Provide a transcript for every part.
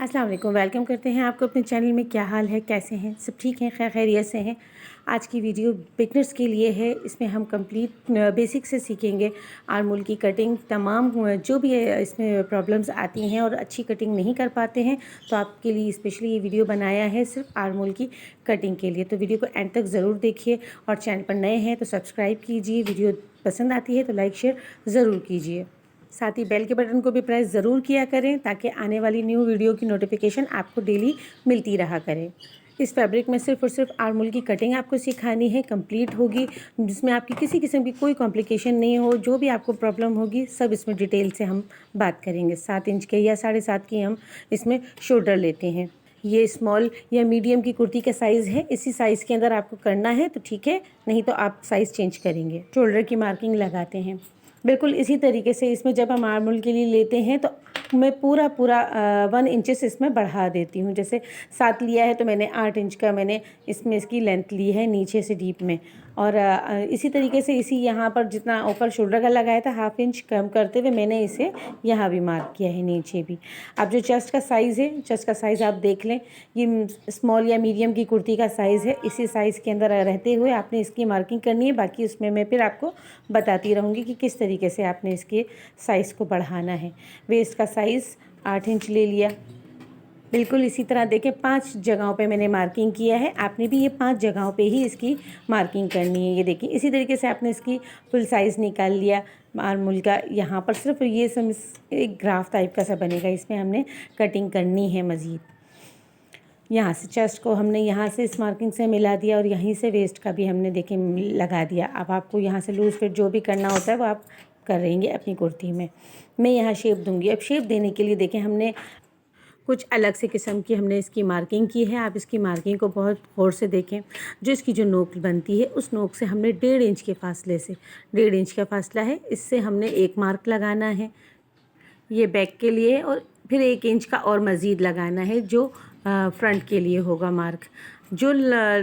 अस्सलाम वालेकुम। वेलकम करते हैं आपको अपने चैनल में। क्या हाल है, कैसे हैं? सब ठीक हैं, खैर खैरियत से हैं। आज की वीडियो बिगनर्स के लिए है। इसमें हम कंप्लीट बेसिक से सीखेंगे आर्मोल की कटिंग। तमाम जो भी इसमें प्रॉब्लम्स आती हैं और अच्छी कटिंग नहीं कर पाते हैं, तो आपके लिए स्पेशली ये वीडियो बनाया है सिर्फ आर्मोल की कटिंग के लिए। तो वीडियो को एंड तक ज़रूर देखिए और चैनल पर नए हैं तो सब्सक्राइब कीजिए। वीडियो पसंद आती है तो लाइक शेयर ज़रूर कीजिए। साथ ही बेल के बटन को भी प्रेस ज़रूर किया करें ताकि आने वाली न्यू वीडियो की नोटिफिकेशन आपको डेली मिलती रहा करे। इस फैब्रिक में सिर्फ और सिर्फ आर्मोल की कटिंग आपको सिखानी है, कंप्लीट होगी, जिसमें आपकी किसी किस्म की कोई कॉम्प्लिकेशन नहीं हो। जो भी आपको प्रॉब्लम होगी सब इसमें डिटेल से हम बात करेंगे। 7 इंच के या 7.5 की हम इसमें शोल्डर लेते हैं। ये स्मॉल या मीडियम की कुर्ती का साइज़ है। इसी साइज़ के अंदर आपको करना है तो ठीक है, नहीं तो आप साइज़ चेंज करेंगे। शोल्डर की मार्किंग लगाते हैं बिल्कुल इसी तरीके से। इसमें जब हम आर्मोल के लिए लेते हैं तो मैं पूरा 1 इंचेस इसमें बढ़ा देती हूँ। जैसे 7 लिया है तो मैंने 8 इंच का मैंने इसमें इसकी लेंथ ली है नीचे से डीप में। और इसी तरीके से इसी यहाँ पर जितना ऊपर शोल्डर का लगाया था 1/2 इंच कम करते हुए मैंने इसे यहाँ भी मार्क किया है, नीचे भी। अब जो चेस्ट का साइज़ है, चेस्ट का साइज़ आप देख लें। ये स्मॉल या मीडियम की कुर्ती का साइज़ है। इसी साइज़ के अंदर रहते हुए आपने इसकी मार्किंग करनी है। बाकी उसमें मैं फिर आपको बताती रहूँगी कि किस तरीके से आपने इसके साइज़ को बढ़ाना है। वेस्ट का साइज़ 8 इंच ले लिया। बिल्कुल इसी तरह देखें 5 जगहों पे मैंने मार्किंग किया है। आपने भी ये 5 जगहों पे ही इसकी मार्किंग करनी है। ये देखिए इसी तरीके से आपने इसकी फुल साइज़ निकाल लिया आर्मोल का। यहाँ पर सिर्फ ये सब एक ग्राफ टाइप का सा बनेगा, इसमें हमने कटिंग करनी है मज़ीद। यहाँ से चेस्ट को हमने यहाँ से इस मार्किंग से मिला दिया और यहीं से वेस्ट का भी हमने देखें लगा दिया। अब आपको यहाँ से लूज़ फिट जो भी करना होता है वो आप कर रहेंगे अपनी कुर्ती में। मैं यहाँ शेप दूंगी। अब शेप देने के लिए देखें हमने कुछ अलग से किस्म की हमने इसकी मार्किंग की है। आप इसकी मार्किंग को बहुत गौर से देखें। जो इसकी जो नोक बनती है उस नोक से हमने 1.5 इंच के फासले से, 1.5 इंच का फासला है, इससे हमने एक मार्क लगाना है ये बैक के लिए, और फिर 1 इंच का और मज़ीद लगाना है जो फ्रंट के लिए होगा मार्क। जो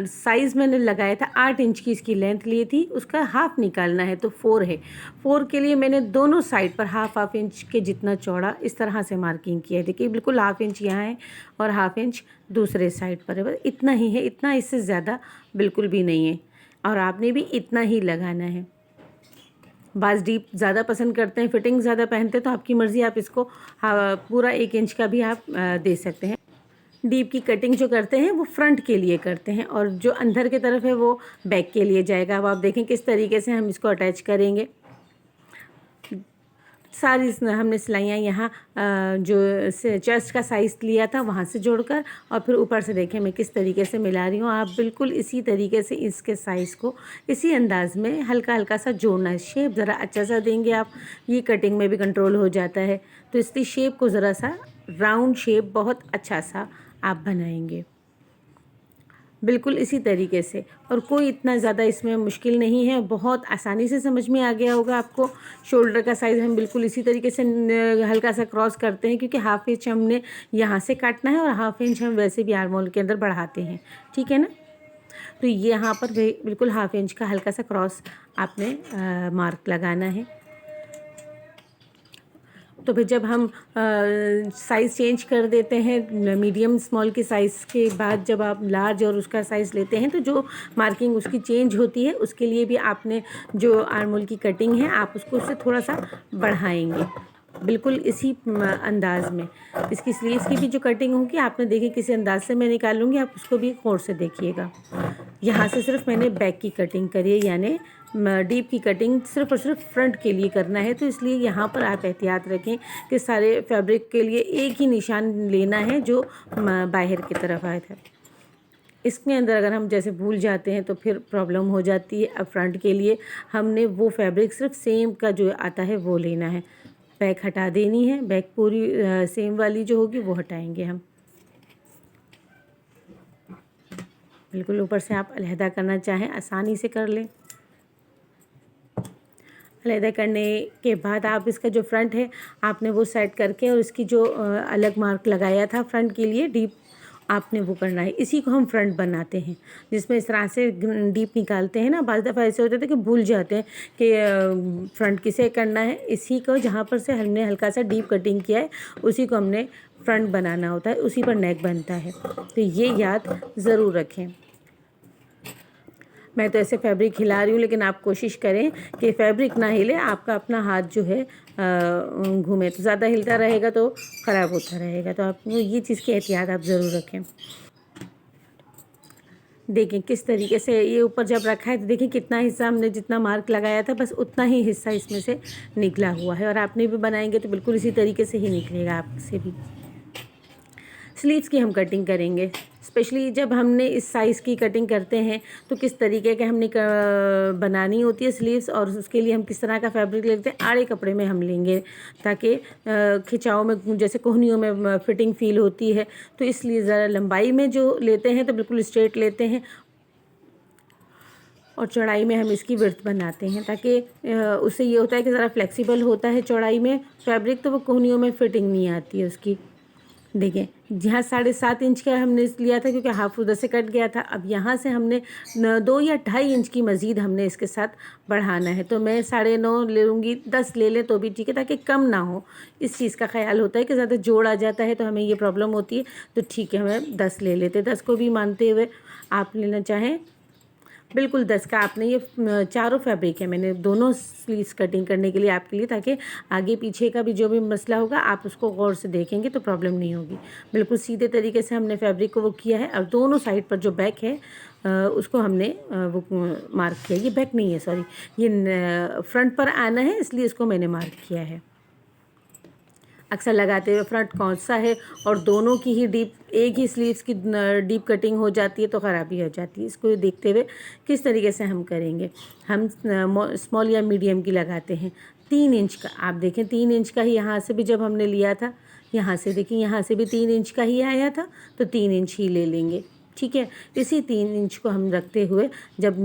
साइज़ मैंने लगाया था 8 इंच की इसकी लेंथ ली थी, उसका हाफ़ निकालना है तो 4 है। 4 के लिए मैंने दोनों साइड पर हाफ़ इंच के जितना चौड़ा इस तरह से मार्किंग किया है। देखिए बिल्कुल 1/2 इंच यहाँ है और 1/2 इंच दूसरे साइड पर है। बस इतना ही है, इतना, इससे ज़्यादा बिल्कुल भी नहीं है। और आपने भी इतना ही लगाना है। बाज़ डीप ज़्यादा पसंद करते हैं, फिटिंग ज़्यादा पहनते हैं, तो आपकी मर्ज़ी, आप इसको पूरा 1 इंच का भी आप दे सकते हैं। डीप की कटिंग जो करते हैं वो फ्रंट के लिए करते हैं और जो अंदर की तरफ है वो बैक के लिए जाएगा। अब आप देखें किस तरीके से हम इसको अटैच करेंगे। सारी हमने सिलाइयाँ यहाँ जो चेस्ट का साइज़ लिया था वहाँ से जोड़कर और फिर ऊपर से देखें मैं किस तरीके से मिला रही हूँ। आप बिल्कुल इसी तरीके से इसके साइज़ को इसी अंदाज में हल्का हल्का सा जोड़ना है। शेप ज़रा अच्छा सा देंगे आप, ये कटिंग में भी कंट्रोल हो जाता है। तो इसकी शेप को ज़रा सा राउंड शेप बहुत अच्छा सा आप बनाएंगे बिल्कुल इसी तरीके से। और कोई इतना ज़्यादा इसमें मुश्किल नहीं है, बहुत आसानी से समझ में आ गया होगा आपको। शोल्डर का साइज़ हम बिल्कुल इसी तरीके से हल्का सा क्रॉस करते हैं, क्योंकि 1/2 इंच हमने यहाँ से काटना है और 1/2 इंच हम वैसे भी आर्मोल के अंदर बढ़ाते हैं, ठीक है ना। तो यहाँ पर बिल्कुल 1/2 इंच का हल्का सा क्रॉस आपने मार्क लगाना है। तो फिर जब हम साइज़ चेंज कर देते हैं मीडियम स्मॉल के साइज़ के बाद, जब आप लार्ज और उसका साइज़ लेते हैं तो जो मार्किंग उसकी चेंज होती है, उसके लिए भी आपने जो आर्मोल की कटिंग है आप उसको उससे थोड़ा सा बढ़ाएंगे बिल्कुल इसी अंदाज में। इसकी स्लीव्स की भी जो कटिंग होगी आपने देखी किसी अंदाज से मैं निकालूंगी, आप उसको भी गौर से देखिएगा। यहाँ से सिर्फ मैंने बैक की कटिंग करी है, यानी डीप की कटिंग सिर्फ और सिर्फ फ्रंट के लिए करना है। तो इसलिए यहाँ पर आप एहतियात रखें कि सारे फैब्रिक के लिए एक ही निशान लेना है जो बाहर की तरफ आया था। इसके अंदर अगर हम जैसे भूल जाते हैं तो फिर प्रॉब्लम हो जाती है। अब फ्रंट के लिए हमने वो फैब्रिक सिर्फ सेम का जो आता है वो लेना है, बैक हटा देनी है। बैक पूरी सेम वाली जो होगी वो हटाएंगे हम। बिल्कुल ऊपर से आप अलहदा करना चाहें आसानी से कर लें। अलहदा करने के बाद आप इसका जो फ्रंट है आपने वो सेट करके और इसकी जो अलग मार्क लगाया था फ्रंट के लिए डीप, आपने वो करना है। इसी को हम फ्रंट बनाते हैं, जिसमें इस तरह से डीप निकालते हैं ना। बाज़ दफ़ा ऐसे होते थे कि भूल जाते हैं कि फ्रंट किसे करना है। इसी को जहाँ पर से हमने हल्का सा डीप कटिंग किया है उसी को हमने फ्रंट बनाना होता है, उसी पर नेक बनता है। तो ये याद ज़रूर रखें। मैं तो ऐसे फैब्रिक हिला रही हूँ, लेकिन आप कोशिश करें कि फैब्रिक ना हिले, आपका अपना हाथ जो है घूमे। तो ज़्यादा हिलता रहेगा तो ख़राब होता रहेगा। तो आप ये चीज़ की एहतियात आप ज़रूर रखें। देखें किस तरीके से ये ऊपर जब रखा है तो देखिए कितना हिस्सा हमने जितना मार्क लगाया था बस उतना ही हिस्सा इसमें से निकला हुआ है। और आपने भी बनाएंगे तो बिल्कुल इसी तरीके से ही निकलेगा आपसे भी। स्लीव्स की हम कटिंग करेंगे, स्पेशली जब हमने इस साइज़ की कटिंग करते हैं तो किस तरीके के हमने बनानी होती है स्लीव्स, और उसके लिए हम किस तरह का फैब्रिक लेते हैं, आड़े कपड़े में हम लेंगे ताकि खिंचाव में जैसे कोहनियों में फिटिंग फील होती है। तो इसलिए ज़रा लंबाई में जो लेते हैं तो बिल्कुल स्ट्रेट लेते हैं, और चौड़ाई में हम इसकी विड्थ बनाते हैं ताकि उससे ये होता है कि ज़रा फ्लेक्सिबल होता है चौड़ाई में फैब्रिक, तो वो कोहनियों में फिटिंग नहीं आती है उसकी। देखें जहाँ 7.5 इंच का हमने लिया था क्योंकि हाफ उधर से कट गया था। अब यहाँ से हमने 2 या 2.5 इंच की मज़ीद हमने इसके साथ बढ़ाना है। तो मैं 9.5 ले लूँगी, 10 ले लें तो भी ठीक है ताकि कम ना हो। इस चीज़ का ख्याल होता है कि ज़्यादा जोड़ आ जाता है तो हमें ये प्रॉब्लम होती है। तो ठीक है हमें 10 ले लेते, 10 को भी मानते हुए आप लेना चाहें बिल्कुल 10 का। आपने ये चारों फैब्रिक है मैंने दोनों स्लीव्स कटिंग करने के लिए आपके लिए, ताकि आगे पीछे का भी जो भी मसला होगा आप उसको गौर से देखेंगे तो प्रॉब्लम नहीं होगी। बिल्कुल सीधे तरीके से हमने फैब्रिक को वो किया है। और दोनों साइड पर जो बैक है उसको हमने वो मार्क किया। ये बैक नहीं है, सॉरी, ये फ्रंट पर आना है, इसलिए इसको मैंने मार्क किया है। अक्सर लगाते हुए फ्रंट कौन सा है और दोनों की ही डीप, एक ही स्लीव्स की डीप कटिंग हो जाती है तो ख़राबी हो जाती है। इसको देखते हुए किस तरीके से हम करेंगे। हम स्मॉल या मीडियम की लगाते हैं 3 इंच का। आप देखें 3 इंच का ही यहाँ से भी जब हमने लिया था, यहाँ से देखिए यहाँ से भी 3 इंच का ही आया था, तो 3 इंच ही ले लेंगे। ठीक है, इसी 3 इंच को हम रखते हुए जब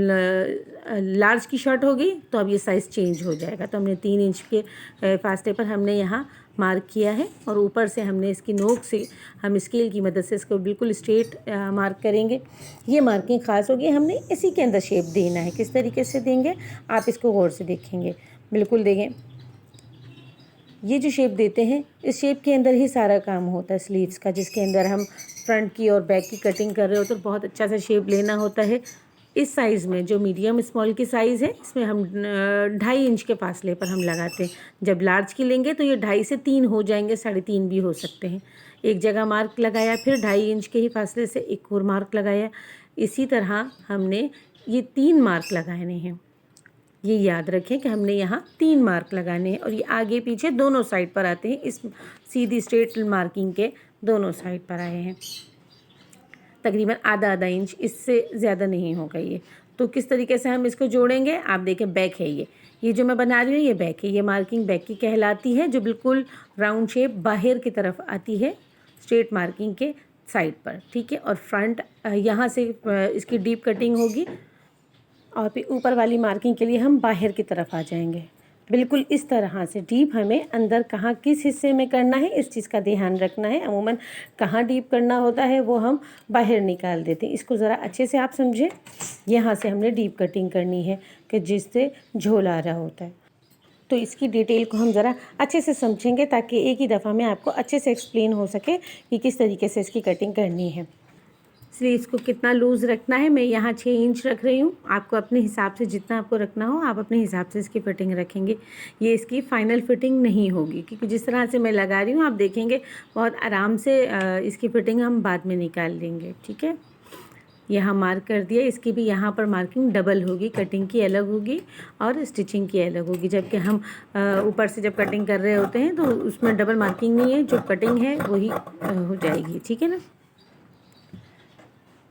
लार्ज की शर्ट होगी तो अब ये साइज़ चेंज हो जाएगा। तो हमने 3 इंच के फासले पर हमने यहाँ मार्क किया है, और ऊपर से हमने इसकी नोक से हम स्केल की मदद से इसको बिल्कुल स्ट्रेट मार्क करेंगे। ये मार्किंग ख़ास होगी, हमने इसी के अंदर शेप देना है। किस तरीके से देंगे आप इसको गौर से देखेंगे। बिल्कुल देखें ये जो शेप देते हैं इस शेप के अंदर ही सारा काम होता है स्लीव्स का, जिसके अंदर हम फ्रंट की और बैक की कटिंग कर रहे हो तो बहुत अच्छा सा शेप लेना होता है। इस साइज़ में जो मीडियम स्मॉल की साइज़ है इसमें हम 2.5 इंच के फासले पर हम लगाते हैं। जब लार्ज की लेंगे तो ये 2.5 से 3 हो जाएंगे, 3.5 भी हो सकते हैं। एक जगह मार्क लगाया, फिर 2.5 इंच के ही फासले से एक और मार्क लगाया। इसी तरह हमने ये 3 मार्क लगाने हैं। ये याद रखें कि हमने यहाँ 3 मार्क लगाने हैं, और ये आगे पीछे दोनों साइड पर आते हैं। इस सीधी स्ट्रेट मार्किंग के दोनों साइड पर आए हैं। तकरीबन आधा इंच, इससे ज़्यादा नहीं होगा ये। तो किस तरीके से हम इसको जोड़ेंगे आप देखें। बैक है ये जो मैं बना रही हूँ ये बैक है। ये मार्किंग बैक की कहलाती है, जो बिल्कुल राउंड शेप बाहर की तरफ आती है स्ट्रेट मार्किंग के साइड पर। ठीक है, और फ्रंट यहाँ से इसकी डीप कटिंग होगी, और फिर ऊपर वाली मार्किंग के लिए हम बाहर की तरफ आ जाएंगे। बिल्कुल इस तरह से डीप हमें अंदर कहाँ किस हिस्से में करना है इस चीज़ का ध्यान रखना है। अमूमन कहाँ डीप करना होता है वो हम बाहर निकाल देते हैं। इसको ज़रा अच्छे से आप समझें। यहाँ से हमने डीप कटिंग करनी है कि जिससे झोल आ रहा होता है। तो इसकी डिटेल को हम ज़रा अच्छे से समझेंगे ताकि एक ही दफ़ा में आपको अच्छे से एक्सप्लेन हो सके कि किस तरीके से इसकी कटिंग करनी है। स्लीव्स को कितना लूज़ रखना है, मैं यहाँ 6 इंच रख रही हूँ। आपको अपने हिसाब से जितना आपको रखना हो आप अपने हिसाब से इसकी फ़िटिंग रखेंगे। ये इसकी फ़ाइनल फ़िटिंग नहीं होगी, क्योंकि जिस तरह से मैं लगा रही हूँ आप देखेंगे बहुत आराम से इसकी फ़िटिंग हम बाद में निकाल लेंगे। ठीक है, यहाँ मार्क कर दिया। इसकी भी यहाँ पर मार्किंग डबल होगी, कटिंग की अलग होगी और स्टिचिंग की अलग होगी। जबकि हम ऊपर से जब कटिंग कर रहे होते हैं तो उसमें डबल मार्किंग नहीं है, जो कटिंग है वही हो जाएगी। ठीक है ना।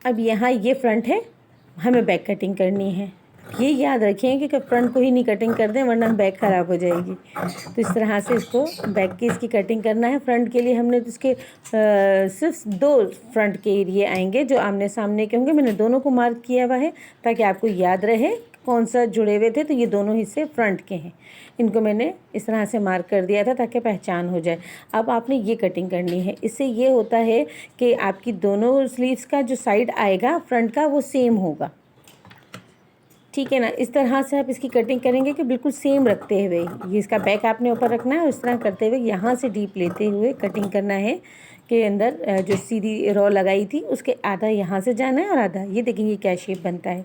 अब यहाँ ये फ्रंट है, हमें बैक कटिंग करनी है। ये याद रखें कि फ्रंट को ही नहीं कटिंग कर दें वरना बैक ख़राब हो जाएगी। तो इस तरह से इसको बैक की इसकी कटिंग करना है। फ्रंट के लिए हमने तो इसके सिर्फ 2 फ्रंट के एरिए आएंगे जो आमने सामने के होंगे। मैंने दोनों को मार्क किया हुआ है ताकि आपको याद रहे कौन सा जुड़े हुए थे। तो ये दोनों हिस्से फ्रंट के हैं, इनको मैंने इस तरह से मार्क कर दिया था ताकि पहचान हो जाए। अब आपने ये कटिंग करनी है। इससे ये होता है कि आपकी दोनों स्लीव्स का जो साइड आएगा फ्रंट का वो सेम होगा। ठीक है ना। इस तरह से आप इसकी कटिंग करेंगे कि बिल्कुल सेम रखते हुए। ये इसका बैक आपने ऊपर रखना है और इस तरह करते हुए यहाँ से डीप लेते हुए कटिंग करना है के अंदर जो सीधी रॉ लगाई थी उसके आधा यहाँ से जाना है और आधा, ये देखेंगे क्या शेप बनता है।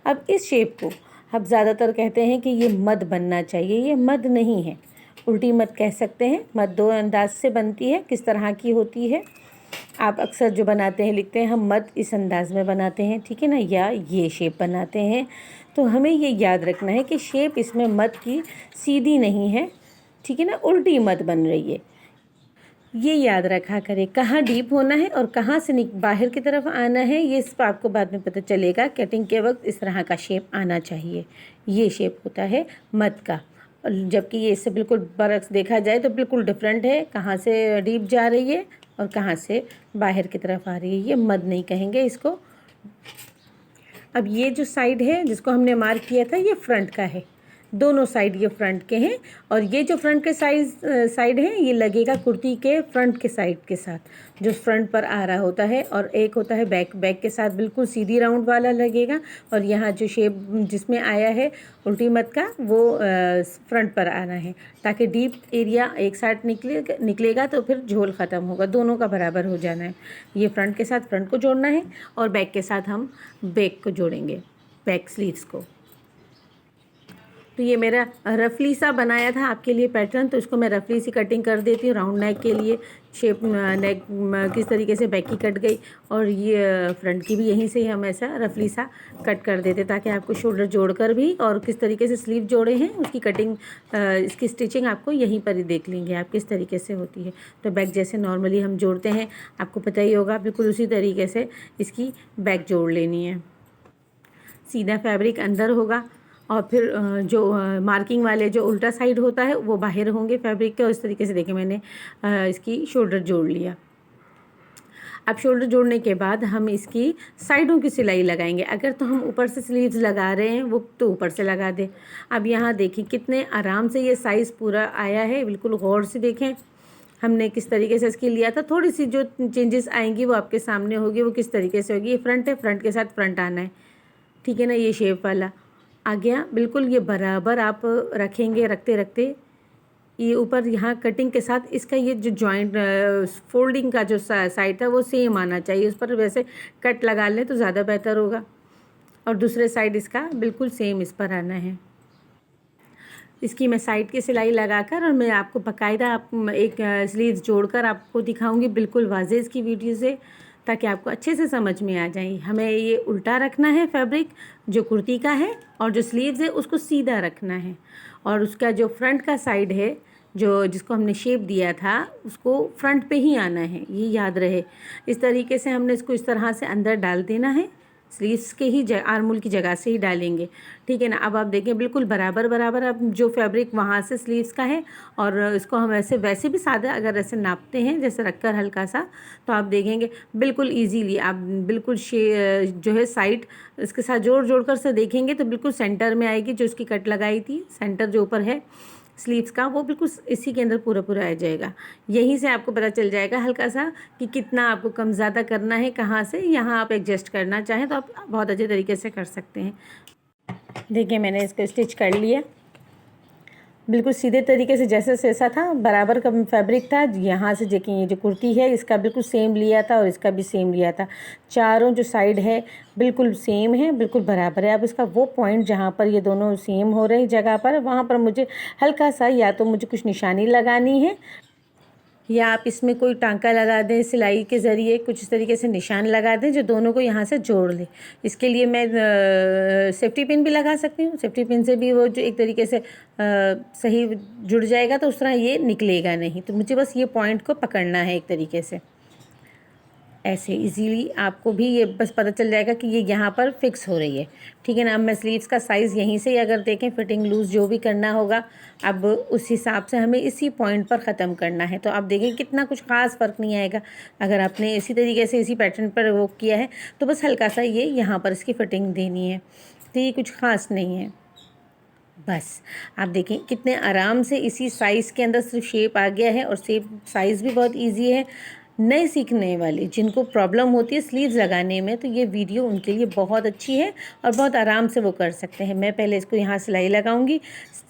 अब इस शेप को हम ज़्यादातर कहते हैं कि ये मद बनना चाहिए, ये मद नहीं है, उल्टी मद कह सकते हैं। मद दो अंदाज से बनती है, किस तरह की होती है आप अक्सर जो बनाते हैं लिखते हैं हम मद इस अंदाज में बनाते हैं, ठीक है ना, या ये शेप बनाते हैं। तो हमें ये याद रखना है कि शेप इसमें मद की सीधी नहीं है, ठीक है ना, उल्टी मद बन रही है। ये याद रखा करें कहाँ डीप होना है और कहाँ से बाहर की तरफ आना है, ये सब आपको बाद में पता चलेगा। कटिंग के वक्त इस तरह का शेप आना चाहिए, ये शेप होता है मद का। जबकि ये इससे बिल्कुल बरक्स देखा जाए तो बिल्कुल डिफरेंट है, कहाँ से डीप जा रही है और कहाँ से बाहर की तरफ आ रही है, ये मद नहीं कहेंगे इसको। अब ये जो साइड है जिसको हमने मार्क किया था ये फ्रंट का है, दोनों साइड ये फ्रंट के हैं। और ये जो फ्रंट के साइड है ये लगेगा कुर्ती के फ्रंट के साइड के साथ जो फ्रंट पर आ रहा होता है, और एक होता है बैक के साथ बिल्कुल सीधी राउंड वाला लगेगा। और यहाँ जो शेप जिसमें आया है उल्टी मत का वो फ्रंट पर आना है, ताकि डीप एरिया एक साइड निकलेगा तो फिर झोल ख़त्म होगा, दोनों का बराबर हो जाना है। ये फ्रंट के साथ फ्रंट को जोड़ना है और बैक के साथ हम बैक को जोड़ेंगे, बैक स्लीव्स को। तो ये मेरा रफली सा बनाया था आपके लिए पैटर्न, तो इसको मैं रफली सी कटिंग कर देती हूँ। राउंड नेक के लिए शेप नेक किस तरीके से बैक की कट गई और ये फ्रंट की भी यहीं से ही हम ऐसा रफली सा कट कर देते, ताकि आपको शोल्डर जोड़कर भी और किस तरीके से स्लीव जोड़े हैं उसकी कटिंग इसकी स्टिचिंग आपको यहीं पर ही देख लेंगे आप किस तरीके से होती है। तो बैक जैसे नॉर्मली हम जोड़ते हैं आपको पता ही होगा, बिल्कुल उसी तरीके से इसकी बैक जोड़ लेनी है। सीधा फैब्रिक अंदर होगा और फिर जो मार्किंग वाले जो उल्टा साइड होता है वो बाहर होंगे फैब्रिक के। और इस तरीके से देखिए मैंने इसकी शोल्डर जोड़ लिया। अब शोल्डर जोड़ने के बाद हम इसकी साइडों की सिलाई लगाएंगे। अगर तो हम ऊपर से स्लीव्स लगा रहे हैं वो तो ऊपर से लगा दें। अब यहाँ देखिए कितने आराम से ये साइज़ पूरा आया है, बिल्कुल गौर से देखें हमने किस तरीके से इसकी लिया था। थोड़ी सी जो चेंजेस आएंगी वो आपके सामने होगी, वो किस तरीके से होगी। ये फ्रंट है, फ्रंट के साथ फ्रंट आना है, ठीक है ना, ये शेप वाला आ गया बिल्कुल। ये बराबर आप रखेंगे, रखते रखते ये ऊपर यहाँ कटिंग के साथ इसका ये जो जॉइंट फोल्डिंग का जो साइड था वो सेम आना चाहिए, उस पर वैसे कट लगा लें तो ज़्यादा बेहतर होगा। और दूसरे साइड इसका बिल्कुल सेम इस पर आना है। इसकी मैं साइड की सिलाई लगाकर और मैं आपको बाकायदा एक स्लीव्स जोड़कर आपको दिखाऊंगी बिल्कुल वाज़े इसकी वीडियो से, ताकि आपको अच्छे से समझ में आ जाए। हमें ये उल्टा रखना है फैब्रिक जो कुर्ती का है, और जो स्लीव्स है उसको सीधा रखना है। और उसका जो फ्रंट का साइड है जो जिसको हमने शेप दिया था उसको फ्रंट पे ही आना है, ये याद रहे। इस तरीके से हमने इसको इस तरह से अंदर डाल देना है, स्लीव्स के ही आर्मोल की जगह से ही डालेंगे, ठीक है ना। अब आप देखें बिल्कुल बराबर बराबर अब जो फैब्रिक वहाँ से स्लीव्स का है और इसको हम वैसे भी सादा अगर ऐसे नापते हैं जैसे रखकर हल्का सा, तो आप देखेंगे बिल्कुल इजीली आप बिल्कुल जो है साइड इसके साथ जोड़ कर से देखेंगे तो बिल्कुल सेंटर में आएगी। जो उसकी कट लगाई थी सेंटर जो ऊपर है स्लीव्स का वो बिल्कुल इसी के अंदर पूरा आ जाएगा। यहीं से आपको पता चल जाएगा हल्का सा कि कितना आपको कम ज़्यादा करना है, कहाँ से। यहाँ आप एडजस्ट करना चाहें तो आप बहुत अच्छे तरीके से कर सकते हैं। देखिए मैंने इसको स्टिच कर लिया बिल्कुल सीधे तरीके से जैसा था, बराबर का फैब्रिक था। यहाँ से देखिए ये जो कुर्ती है इसका बिल्कुल सेम लिया था और इसका भी सेम लिया था। चारों जो साइड है बिल्कुल सेम है, बिल्कुल बराबर है। अब इसका वो पॉइंट जहाँ पर ये दोनों सेम हो रहे हैं जगह पर, वहाँ पर मुझे हल्का सा या तो मुझे कुछ निशानी लगानी है या आप इसमें कोई टांका लगा दें सिलाई के ज़रिए, कुछ इस तरीके से निशान लगा दें जो दोनों को यहाँ से जोड़ लें। इसके लिए मैं सेफ्टी पिन भी लगा सकती हूँ। सेफ्टी पिन से भी वो जो एक तरीके से सही जुड़ जाएगा तो उस तरह ये निकलेगा नहीं। तो मुझे बस ये पॉइंट को पकड़ना है एक तरीके से, ऐसे इजीली आपको भी ये बस पता चल जाएगा कि ये यहाँ पर फिक्स हो रही है, ठीक है ना। अब मैं स्लीव्स का साइज़ यहीं से अगर देखें फिटिंग लूज़ जो भी करना होगा अब उस हिसाब से हमें इसी पॉइंट पर ख़त्म करना है। तो आप देखें कितना कुछ ख़ास फ़र्क नहीं आएगा। अगर आपने इसी तरीके से इसी पैटर्न पर वो किया है तो बस हल्का सा ये यहाँ पर इसकी फ़िटिंग देनी है, तो ये कुछ ख़ास नहीं है। बस आप देखें कितने आराम से इसी साइज़ के अंदर सिर्फ शेप आ गया है और शेप साइज़ भी बहुत ईजी है। नए सीखने वाले जिनको प्रॉब्लम होती है स्लीव्स लगाने में तो ये वीडियो उनके लिए बहुत अच्छी है और बहुत आराम से वो कर सकते हैं। मैं पहले इसको यहाँ सिलाई लगाऊंगी,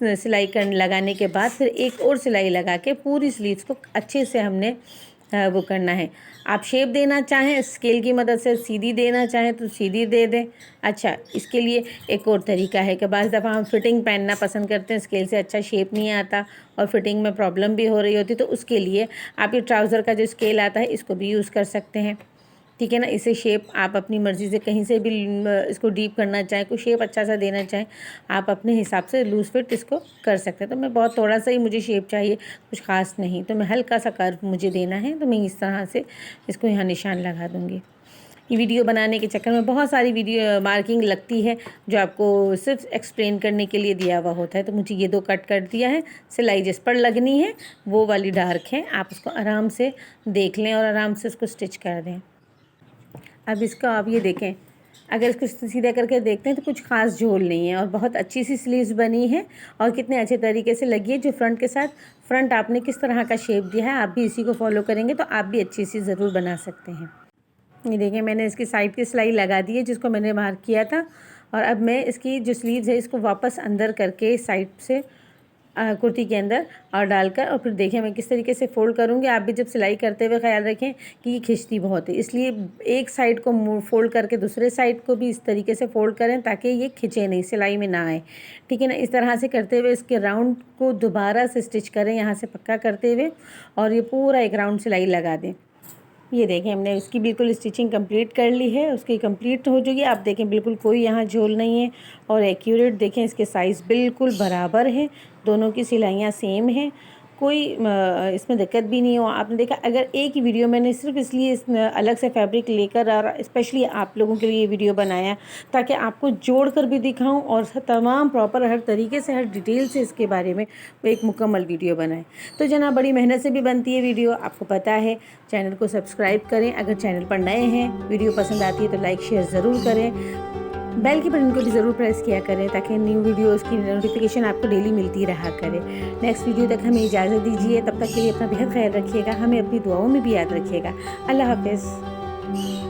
सिलाई लगाने के बाद फिर एक और सिलाई लगा के पूरी स्लीव्स को अच्छे से हमने वो करना है। आप शेप देना चाहें स्केल की मदद से, सीधी देना चाहें तो सीधी दे दें। अच्छा, इसके लिए एक और तरीका है कि बाज़ दफ़ा हम फिटिंग पहनना पसंद करते हैं, स्केल से अच्छा शेप नहीं आता और फिटिंग में प्रॉब्लम भी हो रही होती, तो उसके लिए आप ये ट्राउज़र का जो स्केल आता है इसको भी यूज़ कर सकते हैं। ठीक है ना। इसे शेप आप अपनी मर्ज़ी से कहीं से भी इसको डीप करना चाहें, कोई शेप अच्छा सा देना चाहें, आप अपने हिसाब से लूज़ फिट इसको कर सकते हैं। तो मैं बहुत थोड़ा सा ही मुझे शेप चाहिए, कुछ ख़ास नहीं, तो मैं हल्का सा कर्व मुझे देना है, तो मैं इस तरह से इसको यहाँ निशान लगा दूँगी। ये वीडियो बनाने के चक्कर में बहुत सारी वीडियो मार्किंग लगती है जो आपको सिर्फ एक्सप्लेन करने के लिए दिया हुआ होता है। तो मुझे ये 2 कट कर दिया है। सिलाई जिस पर लगनी है वो वाली डार्क है, आप उसको आराम से देख लें और आराम से उसको स्टिच कर दें। अब इसको आप ये देखें, अगर इसको सीधा करके देखते हैं तो कुछ ख़ास झोल नहीं है और बहुत अच्छी सी स्लीव्स बनी है और कितने अच्छे तरीके से लगी है। जो फ्रंट के साथ फ्रंट आपने किस तरह का शेप दिया है, आप भी इसी को फॉलो करेंगे तो आप भी अच्छी सी ज़रूर बना सकते हैं। ये देखें, मैंने इसकी साइड की सिलाई लगा दी है जिसको मैंने मार्क किया था, और अब मैं इसकी जो स्लीव्स है इसको वापस अंदर करके साइड से कुर्ती के अंदर और डालकर, और फिर देखें मैं किस तरीके से फ़ोल्ड करूँगी। आप भी जब सिलाई करते हुए ख्याल रखें कि ये खिंचती बहुत है, इसलिए एक साइड को फ़ोल्ड करके दूसरे साइड को भी इस तरीके से फ़ोल्ड करें ताकि ये खिंचे नहीं, सिलाई में ना आए। ठीक है ना। इस तरह से करते हुए इसके राउंड को दोबारा से स्टिच करें यहाँ से पक्का करते हुए, और ये पूरा एक राउंड सिलाई लगा दें। ये देखें, हमने इसकी बिल्कुल स्टिचिंग कंप्लीट कर ली है, उसकी कंप्लीट हो चुकी है। आप देखें बिल्कुल कोई यहाँ झोल नहीं है और एक्यूरेट देखें, इसके साइज़ बिल्कुल बराबर है, दोनों की सिलाइयाँ सेम हैं, कोई इसमें दिक्कत भी नहीं हो। आपने देखा, अगर एक ही वीडियो मैंने सिर्फ इसलिए अलग से फैब्रिक लेकर और स्पेशली आप लोगों के लिए ये वीडियो बनाया ताकि आपको जोड़ कर भी दिखाऊं और तमाम प्रॉपर हर तरीके से हर डिटेल से इसके बारे में एक मुकम्मल वीडियो बनाएं। तो जना बड़ी मेहनत से भी बनती है वीडियो, आपको पता है। चैनल को सब्सक्राइब करें, अगर चैनल पर नए हैं, वीडियो पसंद आती है तो लाइक शेयर ज़रूर करें, बेल के बटन को भी ज़रूर प्रेस किया करें ताकि न्यू वीडियोज़ की नोटिफिकेशन आपको डेली मिलती रहा करे। नेक्स्ट वीडियो तक हमें इजाज़त दीजिए, तब तक के लिए अपना बेहद ख्याल रखिएगा, हमें अपनी दुआओं में भी याद रखिएगा। अल्लाह हाफ़िज़।